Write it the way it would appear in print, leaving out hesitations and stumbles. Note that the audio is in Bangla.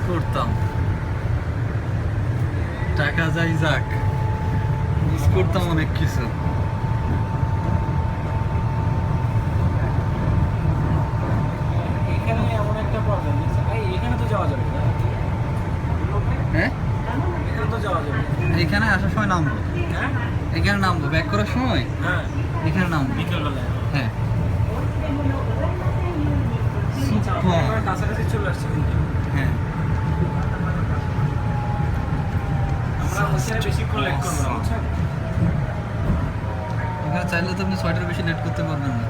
করতাম, টাকা যাই যাক, মিস করতাম অনেক কিছু। এখানে এমন একটা প্রবলেম, এখানে তো যাওয়া যাবে না। হ্যাঁ, এখানে তো যাওয়া যাবে। এখানে আসার সময় নামবো, হ্যাঁ এখানে নামবো, ব্যাক করার সময় হ্যাঁ, এখানে নামবো। বিকেলবেলায়। হ্যাঁ, আচ্ছা, আমরা কাছাকাছি চলে আসছি কিন্তু। হ্যাঁ, আমরা ওখানে বেশিক্ষণ লেট করবো না, বুঝছেন? এখানে চাইলে তো আপনি 6টার বেশি লেট করতে পারবেন না।